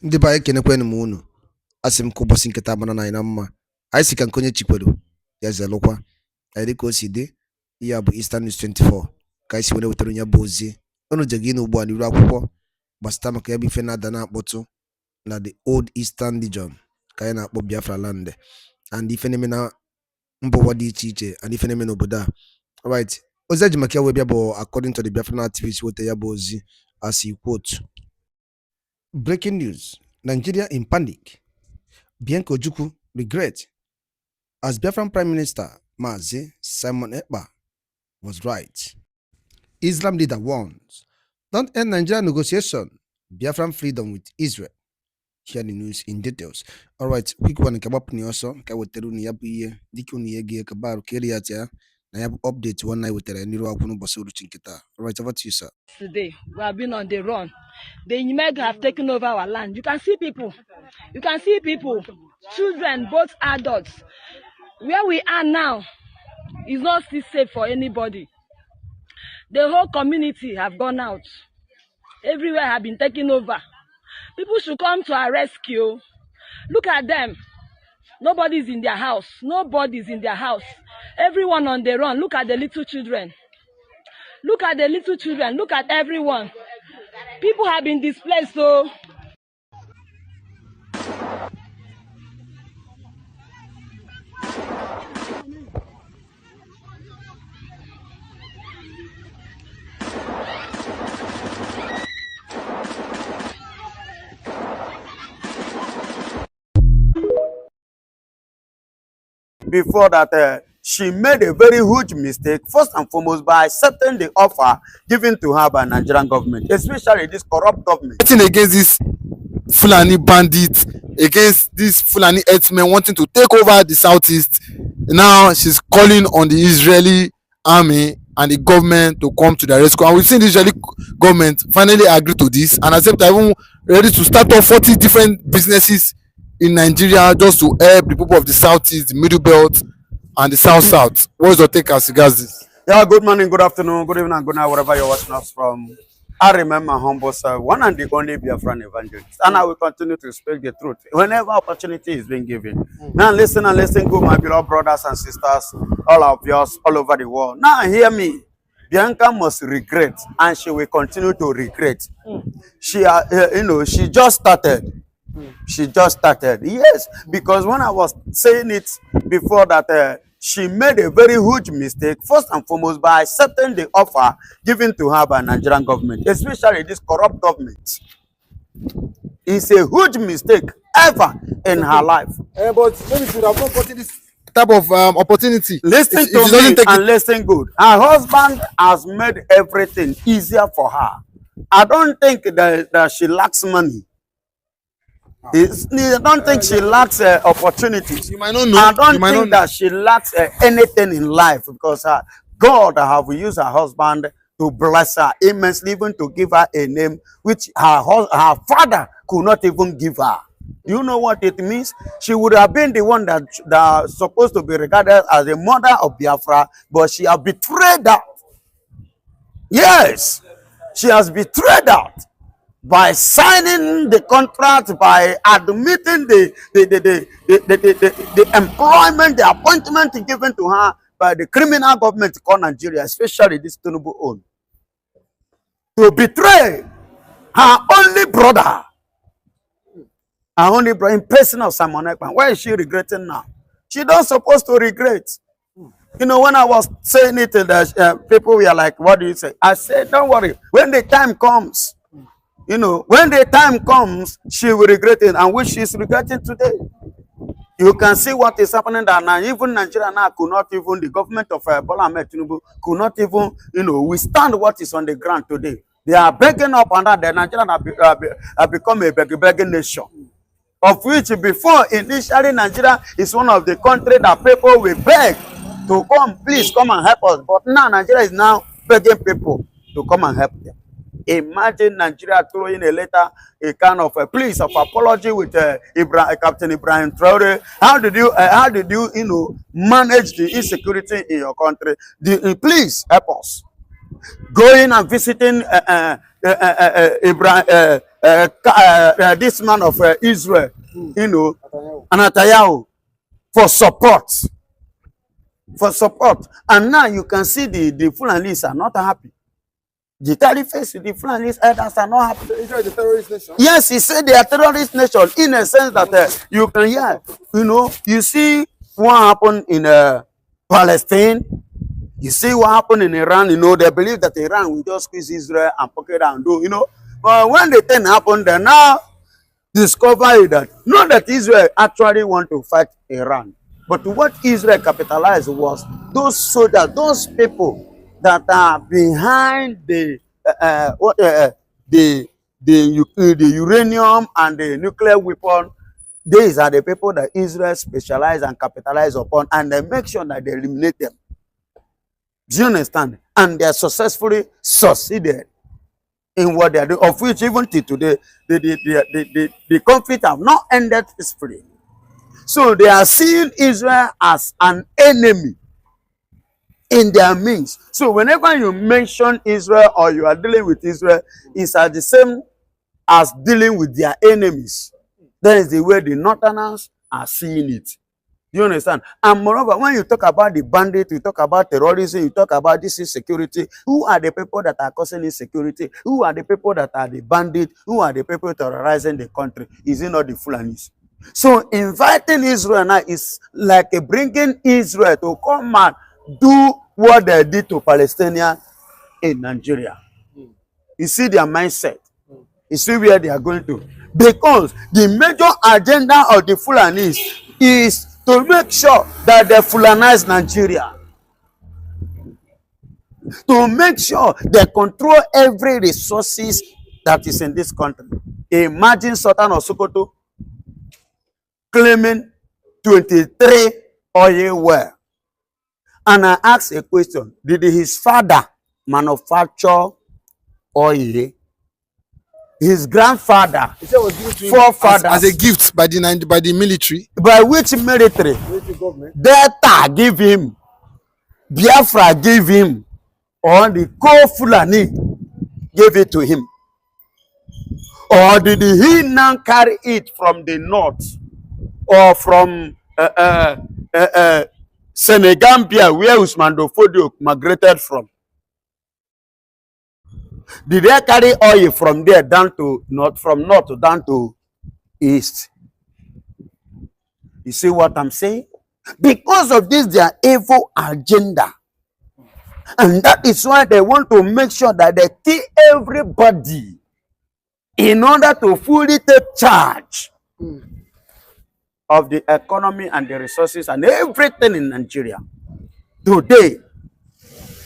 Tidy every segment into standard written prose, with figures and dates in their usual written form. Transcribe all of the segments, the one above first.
Ndị be anyị kenekwanụ m unu. Asị m ka ụbọchị nketa mara na anyị na mma. Anyị si ka nke onye chikwelu ya zelụkwa. Anyị dịka o si dị, ihe a bụ Eastern News 24 ka anyị si were wetara ya bụ ozi. Unu je gị n'ugbu a n'iru akwụkwọ gbasata maka ya bụ ife na-ada na-akpọtụ na the old Eastern region ka anyị na-akpọ Biafra land, and ife na-eme na mba ụwa dị iche iche, and ife na-eme n'obodo a. Alright, ozi eji maka ya wee bịa bụ according to the Biafran activist weta ya bụ ozi as he quote. Breaking news: Nigeria in panic. Bianca Ojukwu regret as Biafran Prime Minister Mazi Simon Ekpa was right. Islam leader warns, don't end Nigeria negotiation. Biafran freedom with Israel. Hear the news in details. Alright, quick one kabapuni also kaweteru ni yabu iye diki uni yegi kabaru keriatia na yabu update one night with niru akunu basuru chinkita. Alright, over to you, sir. Today we have been on the run. The Imed have taken over our land. You can see people. Children, both adults. Where we are now is not still safe for anybody. The whole community have gone out. Everywhere have been taken over. People should come to our rescue. Look at them. Nobody's in their house. Nobody's in their house. Everyone on the run. Look at the little children. Look at the little children. Look at everyone. People have been displaced, so before that, she made a very huge mistake, first and foremost, by accepting the offer given to her by Nigerian government, especially this corrupt government. Fighting against this Fulani bandits, against this Fulani herdsmen wanting to take over the southeast. Now she's calling on the Israeli army and the government to come to the rescue. And we've seen the Israeli government finally agree to this and accept even ready to start off 40 different businesses in Nigeria just to help the people of the southeast, the middle belt, and the south. What is your take as regards this? Yeah, good morning, good afternoon, good evening, and good night, wherever you're watching us from. I remember humble self, one and the only Biafran evangelist, and I will continue to speak the truth whenever opportunity is being given. Now listen and listen good, my beloved brothers and sisters, all of yours, all over the world. Now hear me. Bianca must regret, and she will continue to regret. She, she just started. She just started, yes, because when I was saying it before that, she made a very huge mistake, first and foremost, by accepting the offer given to her by Nigerian government, especially this corrupt government. It's a huge mistake ever in her life. But maybe she would have not gotten this type of opportunity. Listen to me and listen good. Her husband has made everything easier for her. I don't think that she lacks money. I don't think she lacks opportunities. You might not know. I don't think that she lacks anything in life, because God have used her husband to bless her immensely, even to give her a name which her father could not even give her. Do you know what it means? She would have been the one that supposed to be regarded as the mother of Biafra, but she has betrayed that. Yes, she has betrayed that by signing the contract, by admitting the employment, the appointment given to her by the criminal government called Nigeria, especially this Tinubu own, to betray her only brother, in person of Simon Ekpa. Why is she regretting now? She don't supposed to regret. You know, when I was saying it, people were like, what do you say? I said, don't worry. When the time comes, you know, when the time comes, she will regret it, and which she is regretting today. You can see what is happening there now. Even Nigeria now could not even, the government of Bola Ahmed Tinubu could not even, withstand what is on the ground today. They are begging up under the Nigerian have become a begging nation. Of which before, initially, Nigeria is one of the countries that people will beg to come, please come and help us. But now Nigeria is now begging people to come and help them. Imagine Nigeria throwing a letter, a kind of a plea of apology with Captain Ibrahim Traore. How did you manage the insecurity in your country? Please help us. Going and visiting Abraham, this man of Israel, you know, Anatayahu, for support. For support. And now you can see the Fulanis are not happy. The face the Fulanis elders are not happy. Israel is a terrorist nation. Yes, he said they are terrorist nation in a sense that you can hear, you know, you see what happened in Palestine. You see what happened in Iran, you know, they believe that Iran will just squeeze Israel and pocket and do, you know. But when the thing happened, they now discover that, not that Israel actually want to fight Iran, but what Israel capitalized was those soldiers, those people that are behind the uranium and the nuclear weapon. These are the people that Israel specialize and capitalize upon, and they make sure that they eliminate them. Do you understand? And they are successfully succeeded in what they are doing, of which even till today, the conflict have not ended peacefully. So they are seeing Israel as an enemy in their means. So whenever you mention Israel or you are dealing with Israel, it's at the same as dealing with their enemies. That is the way the Northerners are seeing it. You understand? And moreover, when you talk about the bandit, you talk about terrorism, you talk about this insecurity, who are the people that are causing insecurity? Who are the people that are the bandit? Who are the people terrorizing the country? Is it not the Fulanis? So inviting Israel now is like bringing Israel to come and do what they did to Palestinians in Nigeria. You see their mindset. You see where they are going to. Because the major agenda of the Fulanis is to make sure that they Fulanize Nigeria. To make sure they control every resources that is in this country. Imagine Sultan of Sokoto claiming 23 oil wells. And I asked a question, did his father manufacture oil? His grandfather, forefathers, as a gift by the military. By which military? Military government. Delta give him, Biafra gave him, or the Fulani gave it to him? Or did he now carry it from the north or from Senegambia, where Usman Fodio migrated from? Did they carry oil from there down to north, from north down to east? You see what I'm saying? Because of this, their evil agenda. And that is why they want to make sure that they kill everybody in order to fully take charge of the economy and the resources and everything in Nigeria. Today,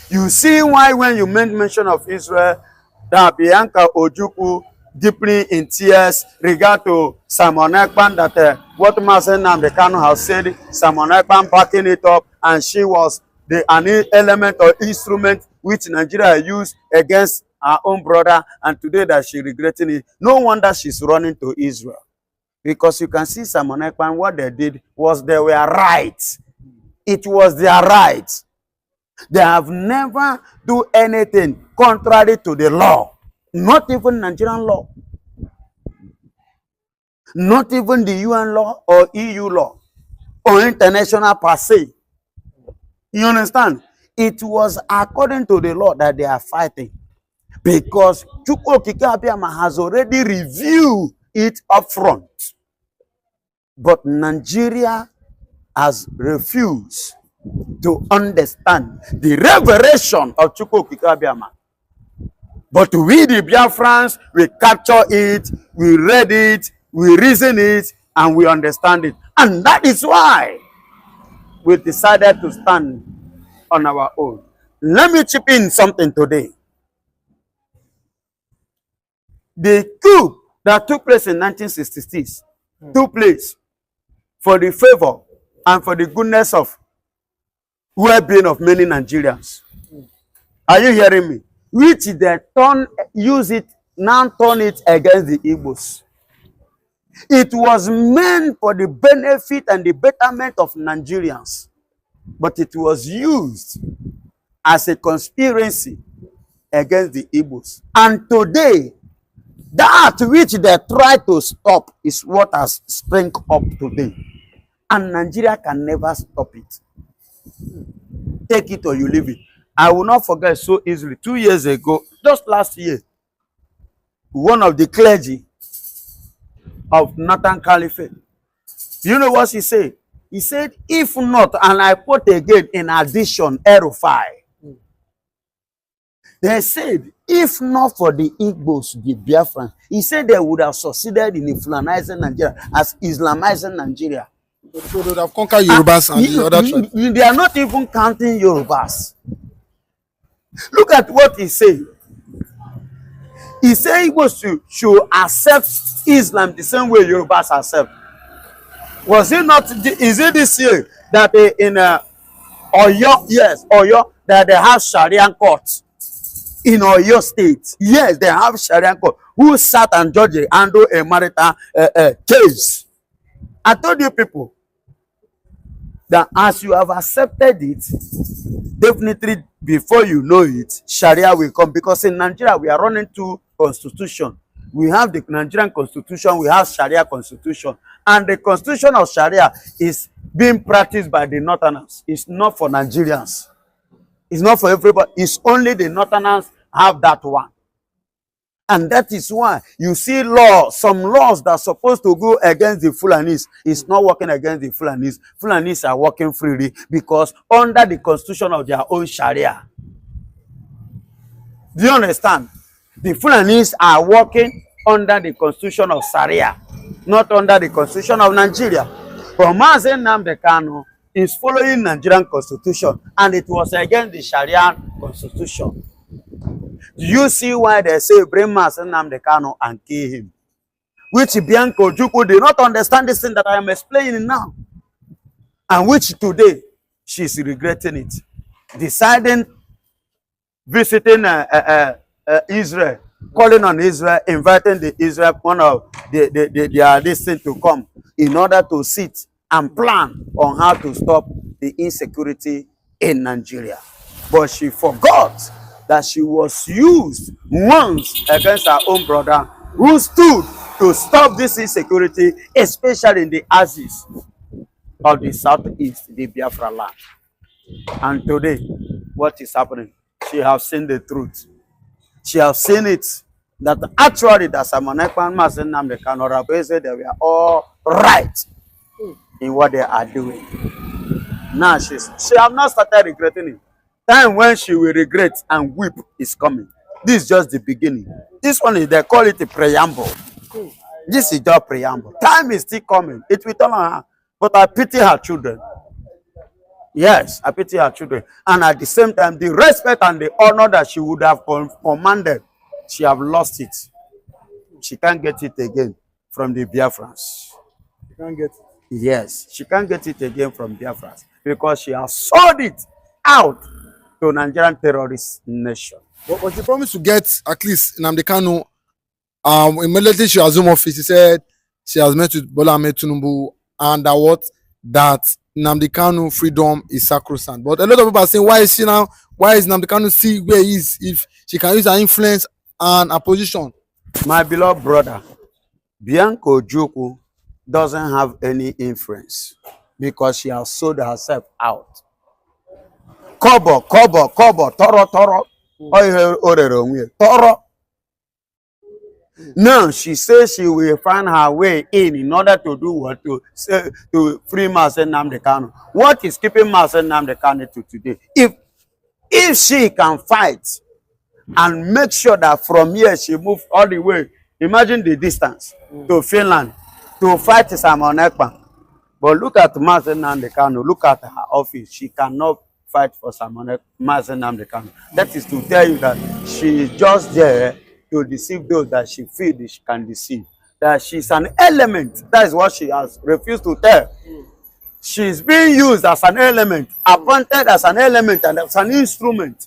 you see why when you made mention of Israel, that Bianca Ojukwu deeply in tears regard to Simon Ekpan, that what Mazen Namdekano has said, Simon Ekpan backing it up, and she was an element or instrument which Nigeria used against her own brother, and today that she regretting it. No wonder she's running to Israel. Because you can see Simon Ekpan, what they did was they were right. It was their right. They have never do anything contrary to the law. Not even Nigerian law. Not even the UN law or EU law or international per se. You understand? It was according to the law that they are fighting. Because Chukwu Okike Abiama has already reviewed it up front. But Nigeria has refused to understand the revelation of Chukwu Okike Abiama. But we, the Biafrans, we capture it, we read it, we reason it, and we understand it. And that is why we decided to stand on our own. Let me chip in something today. The coup that took place in 1966 took place for the favor and for the goodness of well-being of many Nigerians. Are you hearing me? Which they use it, now turn it against the Igbos. It was meant for the benefit and the betterment of Nigerians, but it was used as a conspiracy against the Igbos. And today, that which they try to stop is what has sprung up today. And Nigeria can never stop it. Take it or you leave it. I will not forget so easily. 2 years ago, just last year, one of the clergy of Northern Caliphate, you know what he said? He said, if not, and I put again in addition, Erufai. They said, if not for the Igbos, the Biafrans, he said they would have succeeded in Islamizing Nigeria as Islamizing Nigeria. So they would have conquered Yorubas and the other tribes. They are not even counting Yorubas. Look at what he said. He said Igbos should accept Islam the same way Yorubas accept. Was it not? Is it this year that in Oyo, yes, Oyo, that they have Sharia courts in Oyo State? Yes, they have Sharia court. Who sat and judged and do a marital case? I told you people that as you have accepted it, definitely before you know it, Sharia will come. Because in Nigeria, we are running to constitution. We have the Nigerian constitution, we have Sharia constitution. And the constitution of Sharia is being practiced by the Northerners. It's not for Nigerians. It's not for everybody. It's only the Northerners have that one. And that is why you see laws, some laws that are supposed to go against the Fulanis is not working against the Fulanis. Fulanis are working freely because under the constitution of their own Sharia. Do you understand? The Fulanis are working under the constitution of Sharia, not under the constitution of Nigeria. But Mazen Nnamdi Kanu is following Nigerian constitution and it was against the Sharia constitution. Do you see why they say bring Mazen Nnamdi Kanu and kill him? Which Bianco Ojukwu did not understand this thing that I am explaining now. And which today she is regretting it. Deciding, visiting Israel, calling on Israel, inviting the Israel, one of their listening to come in order to sit and plan on how to stop the insecurity in Nigeria. But she forgot that she was used once against her own brother who stood to stop this insecurity, especially in the axis of the southeast, the Biafra land. And today, what is happening? She has seen the truth. She has seen it, that actually that Simon Ekpan, Mazen Nnamdi Kanu, Rabeze, they were all right in what they are doing. Now she have not started regretting it. Time when she will regret and weep is coming. This is just the beginning. This one is, they call it a preamble. This is just preamble. Time is still coming. It will turn on her. But I pity her children. Yes, I pity her children. And at the same time, the respect and the honor that she would have commanded, she have lost it. She can't get it again from the Biafrans. You can't get it. Yes, she can't get it again from Biafrans because she has sold it out to Nigerian terrorist nation. But she promised to get at least Nnamdi Kanu. Immediately she assumed office, she said she has met with Bola Ahmed Tinubu and that Nnamdi Kanu freedom is sacrosanct. But a lot of people are saying, why is Nnamdi Kanu still where he is if she can use her influence and her position? My beloved brother, Bianco Ojukwu doesn't have any influence because she has sold herself out. Kobo, toro. Toro. Now she says she will find her way in order to do what? To free Mazen Nnamdi Kanu. What is keeping Mazen Nnamdi Kanu to today? If she can fight and make sure that from here she moves all the way, imagine the distance to Finland to fight Simon Ekpan. But look at Mazen Nnamdi Kanu. Look at her office. She cannot fight for Mazen Nnamdi Kanu. That is to tell you that she is just there to deceive those that she feels she can deceive. That she's an element. That is what she has refused to tell. She's being used as an element, appointed as an element and as an instrument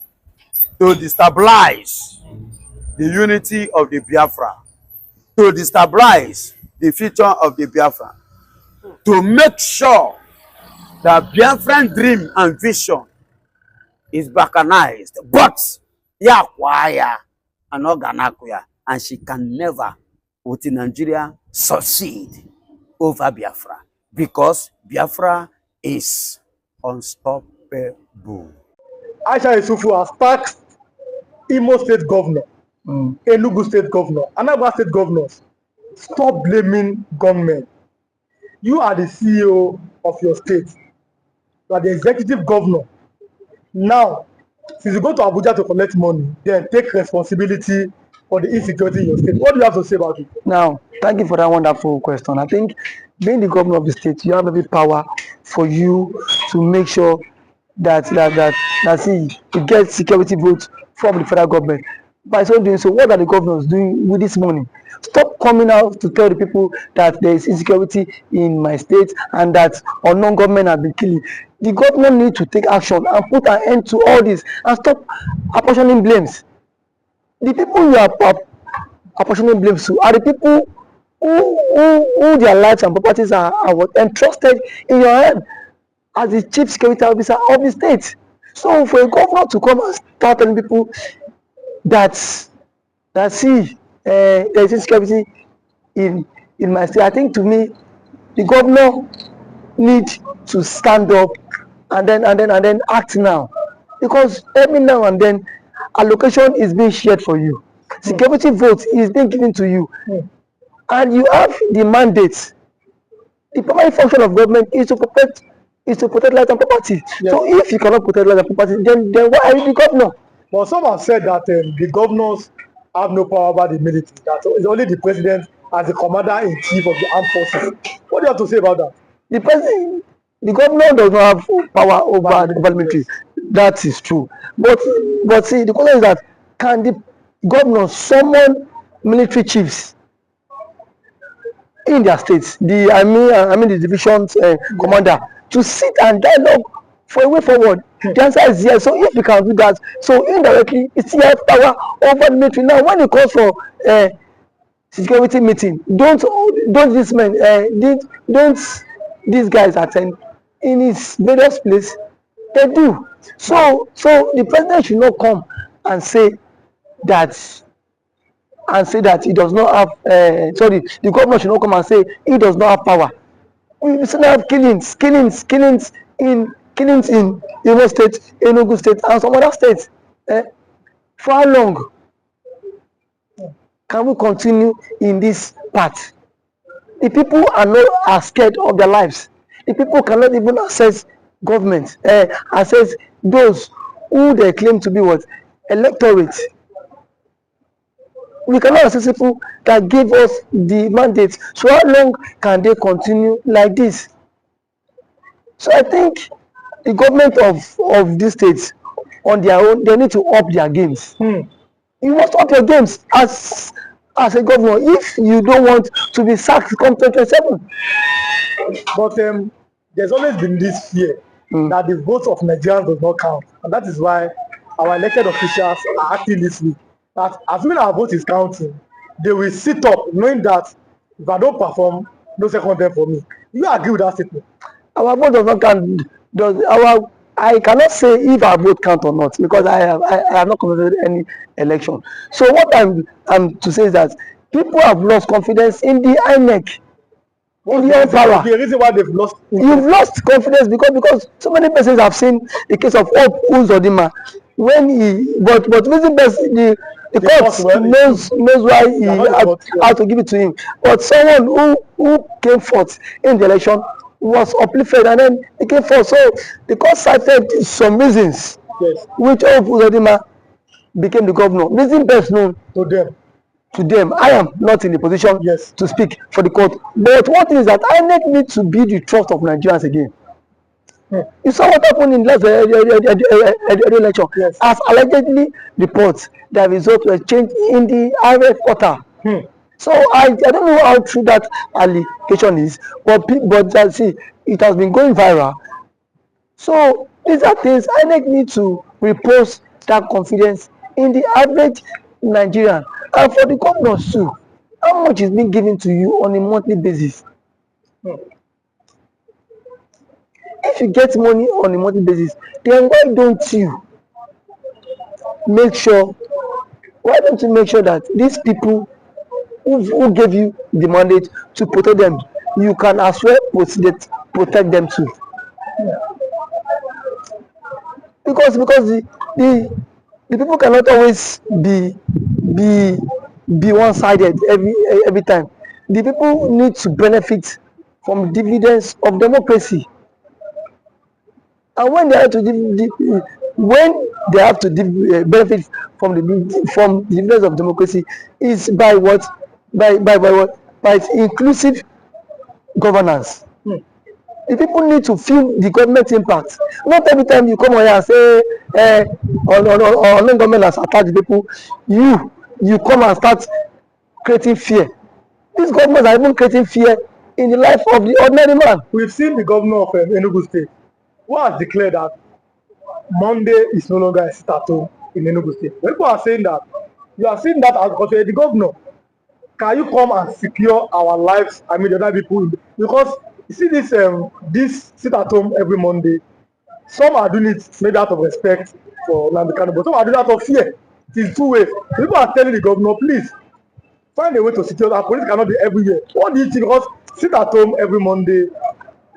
to destabilize the unity of the Biafra, to destabilize the future of the Biafra, to make sure that Biafran dream and vision is balkanized. But ya kwaya and oganakuya, and she can never within Nigeria succeed over Biafra because Biafra is unstoppable. Aisha Yusufu has taxed Imo State Governor, Enugu State Governor, Anambra State Governors. Stop blaming gunmen. You are the CEO of your state. You are the executive governor. Now, since you go to Abuja to collect money, then take responsibility for the insecurity in your state. What do you have to say about it? Now, thank you for that wonderful question. I think being the governor of the state, you have every power for you to make sure that see you get security votes from the federal government. By so doing so, what are the governors doing with this money? Stop coming out to tell the people that there is insecurity in my state and that unknown government have been killing. The government need to take action and put an end to all this and stop apportioning blames. The people you are apportioning blames to are the people who their lives and properties are what entrusted in your hand as the chief security officer of the state. So for a governor to come and start telling people that see there is insecurity in my state, I think to me the governor need to stand up and then act now, because every now and then allocation is being shared for you, security vote is being given to you, and you have the mandate. The primary function of government is to protect life and property. Yes. So if you cannot protect life and property, then why are you the governor? But some have said that the governors have no power over the military. That it's only the president as the commander-in-chief of the armed forces. What do you have to say about that? The governor does not have power over the military. That is true. But see, the question is that can the governor summon military chiefs in their states, the division's commander, to sit and dialogue for a way forward? The answer is yes. So if you can do that, so indirectly it's still have power over the military. Now when it calls for security meeting, don't these men don't these guys attend in his various place? They do. So the president should not come and say that he does not have the governor should not come and say he does not have power. We still have killings in Imo State, Enugu State, and some other states. For how long can we continue in this path? The people are scared of their lives. The people cannot even access government, access those who they claim to be what electorate. We cannot access people that gave us the mandate. So how long can they continue like this? So I think the government of these states on their own, they need to up their games. You must up your games as a governor if you don't want to be sacked come 2027. But there's always been this fear that the votes of Nigerians does not count, and that is why our elected officials are acting this week. That as soon as our vote is counting, they will sit up knowing that if I don't perform, no second term for me. Do you agree with that statement? Our vote does not count. I cannot say if our vote count or not, because I have not conducted any election. So what I'm to say is that people have lost confidence in the INEC. Power. The reason why they've lost you've lost confidence because so many persons have seen the case of Hope Uzodinma when he but reason best the court knows why he had to give it to him, but someone who came forth in the election was uplifted and then he came forth. So the court cited some reasons which Hope Uzodinma became the governor. Reason best known to them. I am not in the position to speak for the court. But one thing is that INEC needs to be the trust of Nigerians again. You saw what happened in last election. As allegedly reports that results were changed in the IRF portal. So I don't know how true that allegation is, but see, it has been going viral. So these are things INEC need to repose that confidence in the average Nigerian. And for the governors too, how much is being given to you on a monthly basis? If you get money on a monthly basis, then why don't you make sure, that these people who gave you the mandate to protect them, you can as well protect them too? Because the people cannot always be be one-sided every time. The people need to benefit from dividends of democracy, and when they have to benefit from the dividends of democracy is by what? What? By its inclusive governance. The people need to feel the government impact. Not every time you come on here and say on government has attacked the people, you come and start creating fear. These governments are even creating fear in the life of the ordinary man. We've seen the governor of Enugu State who has declared that Monday is no longer a sit-at-home in Enugu State. People are saying that you are seeing that as because the governor. Can you come and secure our lives? I mean, the other people, because you see this sit-at-home every Monday. Some are doing it maybe out of respect for Nnamdi Kanu, but some are doing it out of fear. It is two ways. People are telling the governor, please find a way to secure that. Police cannot be everywhere. What do you think? Because sit at home every Monday,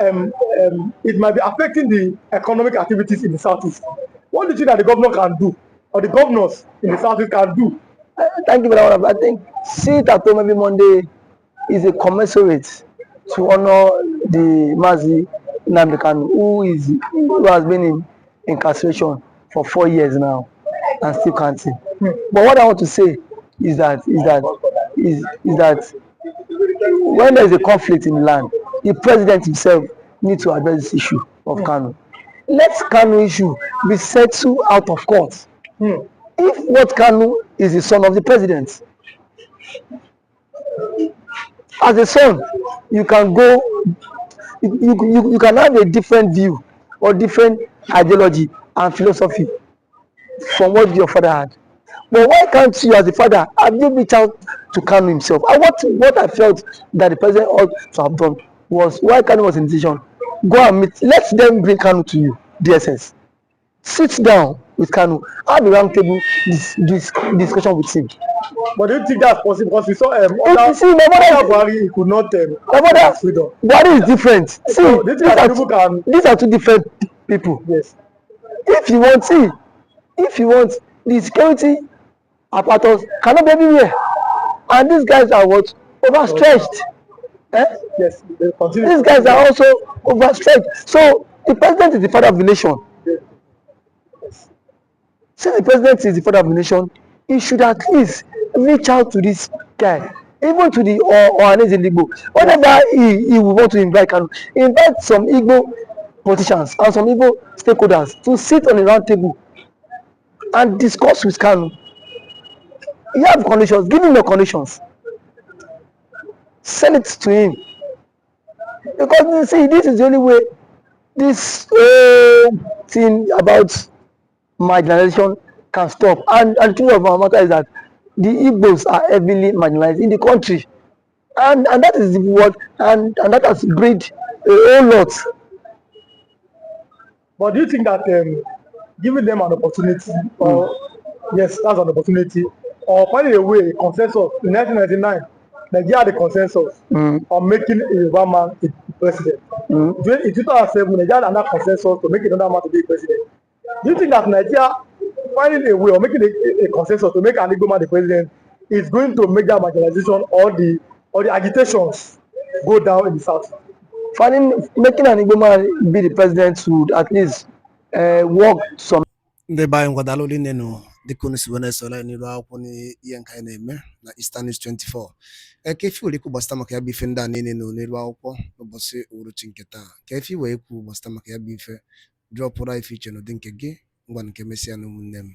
it might be affecting the economic activities in the southeast. What do you think that the governor can do, or the governors in the southeast can do? Thank you for that. I think sit at home every Monday is a commensurate to honor the Mazi Nnamdi Kanu, who has been in incarceration for 4 years now and still counting. But what I want to say is that when there is a conflict in the land, the president himself needs to address this issue of Kanu. Let Kanu issue be settled out of court. If what Kanu is the son of the president, as a son, you can go, you can have a different view or different ideology and philosophy from what your father had. But why can't you, as a father, have you reached out to Kanu himself? And what I felt that the president ought to have done was, why Kanu was in decision, go and meet, let them bring Kanu to you, DSS. Sit down with Kanu, have a round table discussion with him. But do you think that's possible? Because we saw Buhari, he could not Buhari is different. See, so these are two different people. Yes. If you want the security apparatus cannot be everywhere, and these guys are what? Overstretched. Yes. These guys are also overstretched. So the president is the father of the nation. Yes. Since the president is the father of the nation, he should at least reach out to this guy, even to the Ohanes in Igbo. Whenever he will want to invite some Igbo politicians and some Igbo stakeholders to sit on a round table and discuss with Kanu. You have conditions, give him your conditions. Send it to him. Because you see, this is the only way this thing about marginalization can stop. And the truth of our matter is that the Igbos are heavily marginalized in the country. And that is what, and that has breed a whole lot. But do you think that giving them an opportunity, or yes, that's an opportunity, or finding a way, a consensus in 1999, Nigeria had a consensus on making a Yoruba man a president. In 2007, Nigeria had another consensus to make another man to be a president. Do you think that Nigeria finding a way or making a consensus to make an Igbo man the president is going to make that marginalization or the agitations go down in the south? Making an Igbo man be the president would at least work some. Ndị be anyị ngwadalụ ụlọ nenu dịka unu si wee na-esola n'iru akwụkwọ n'ihe nke anyị na-eme na Eastern News 24. Ka efi were ikwu gbasịta maka ya bụ ife ndị a niile nọ n'iru akwụkwọ n'ụbọchị uhuruchi nke taa. Ka efi wee ikwu gbasịta maka ya bụ ife drọpụrụ ife iche n'ụdị nke gị ngwa nke mesịa na ụmụnne m.